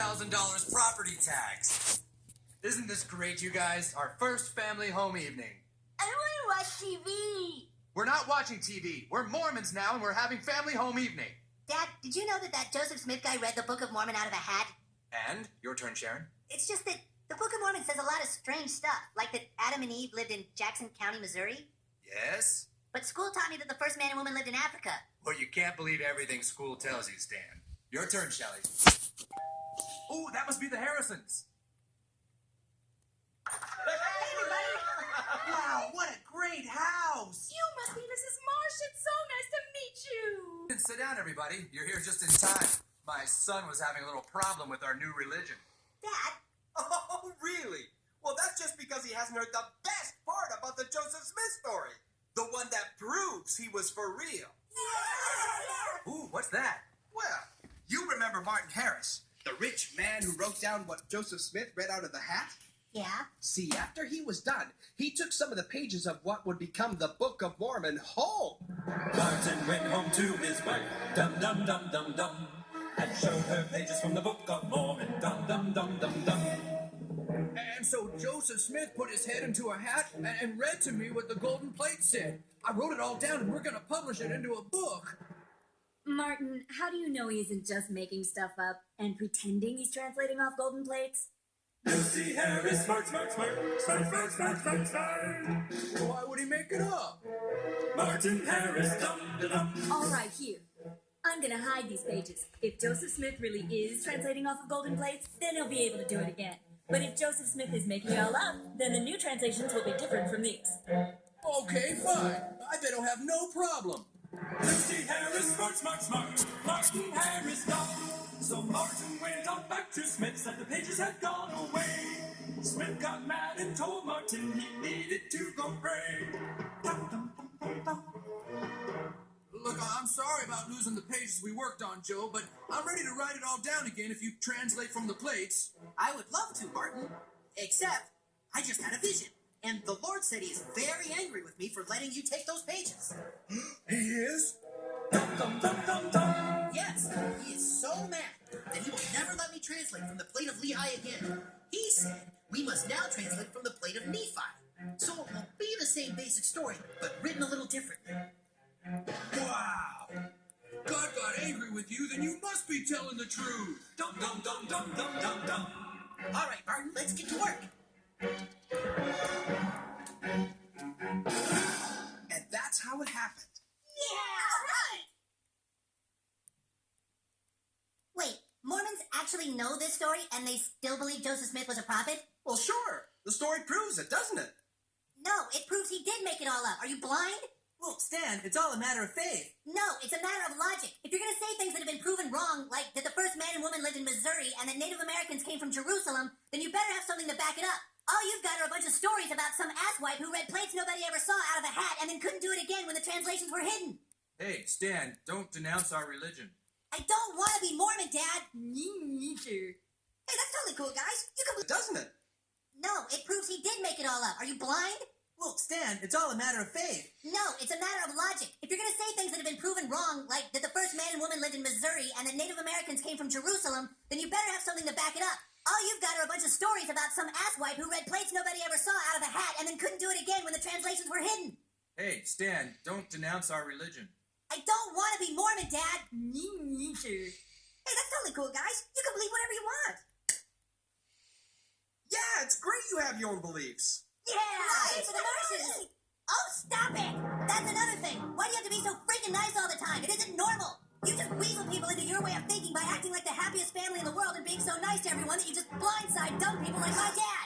$1,000 property tax. Isn't this great, you guys? Our first family home evening. I want to watch TV. We're not watching TV. We're Mormons now, and we're having family home evening. Dad, did you know that Joseph Smith guy read the Book of Mormon out of a hat? And? Your turn, Sharon. It's just that the Book of Mormon says a lot of strange stuff, like that Adam and Eve lived in Jackson County, Missouri. Yes? But school taught me that the first man and woman lived in Africa. Well, you can't believe everything school tells you, Stan. Your turn, Shelley. Ooh, that must be the Harrisons. Hey, everybody! Wow, what a great house! You must be Mrs. Marsh. It's so nice to meet you. Sit down, everybody. You're here just in time. My son was having a little problem with our new religion. Dad? Oh, really? Well, that's just because he hasn't heard the best part about the Joseph Smith story. The one that proves he was for real. Ooh, what's that? Well, you remember Martin Harris, the rich man who wrote down what Joseph Smith read out of the hat? Yeah? See, after he was done, he took some of the pages of what would become the Book of Mormon home. Martin went home to his wife, dum-dum-dum-dum-dum, and showed her pages from the Book of Mormon, dum-dum-dum-dum-dum. And so Joseph Smith put his head into a hat and read to me what the golden plate said. I wrote it all down, and we're going to publish it into a book. Martin, how do you know he isn't just making stuff up and pretending he's translating off golden plates? Lucy Harris, smart, smart, smart, smart, smart, smart, smart, smart. Why would he make it up? Martin Harris, dum-dum-dum. All right, here. I'm gonna hide these pages. If Joseph Smith really is translating off of golden plates, then he'll be able to do it again. But if Joseph Smith is making it all up, then the new translations will be different from these. Okay, fine. I bet I'll have no problem. Lucy Harris, smart, smart, smart, Martin Harris, dumb. So Martin went on back to Smith, said the pages had gone away. Smith got mad and told Martin he needed to go pray. Dum, dum, dum, dum, dum. Look, I'm sorry about losing the pages we worked on, Joe, but I'm ready to write it all down again if you translate from the plates. I would love to, Martin. Except, I just had a vision. And the Lord said he is very angry with me for letting you take those pages. He is? Dum, dum, dum, dum, dum. Yes, he is so mad that he will never let me translate from the plate of Lehi again. He said we must now translate from the plate of Nephi. So it will be the same basic story, but written a little differently. Wow. God got angry with you, then you must be telling the truth. Dum, dum, dum, dum, dum, dum, dum. All right, Martin, let's get to work. And that's how it happened. Yeah! Wait, Mormons actually know this story and they still believe Joseph Smith was a prophet? Well, sure. The story proves it, doesn't it? No, it proves he did make it all up. Are you blind? Well, Stan, it's all a matter of faith. No, it's a matter of logic. If you're going to say things that have been proven wrong, like that the first man and woman lived in Missouri and that Native Americans came from Jerusalem, then you better have something to back it up. All you've got are a bunch of stories about some asswipe who read plates nobody ever saw out of a hat and then couldn't do it again when the translations were hidden. Hey, Stan, don't denounce our religion. I don't want to be Mormon, Dad. Sure. Hey, that's totally cool, guys. You can... Doesn't it? No, it proves he did make it all up. Are you blind? Well, Stan, it's all a matter of faith. No, it's a matter of logic. If you're going to say things that have been proven wrong, like that the first man and woman lived in Missouri and that Native Americans came from Jerusalem, then you better have something to back it up. All you've got are a bunch of stories about some asswipe who read plates nobody ever saw out of a hat and then couldn't do it again when the translations were hidden. Hey, Stan, don't denounce our religion. I don't want to be Mormon, Dad. Sure. Hey, that's totally cool, guys. You can believe whatever you want. Yeah, it's great you have your own beliefs. Yeah, right, for the nurses. Oh, stop it. That's another thing. Why do you have to be so freaking nice all the time? It isn't normal. You just weasel people into your way of thinking by acting like the happiest family in the world and being so nice to everyone that you just blindside dumb people like my dad.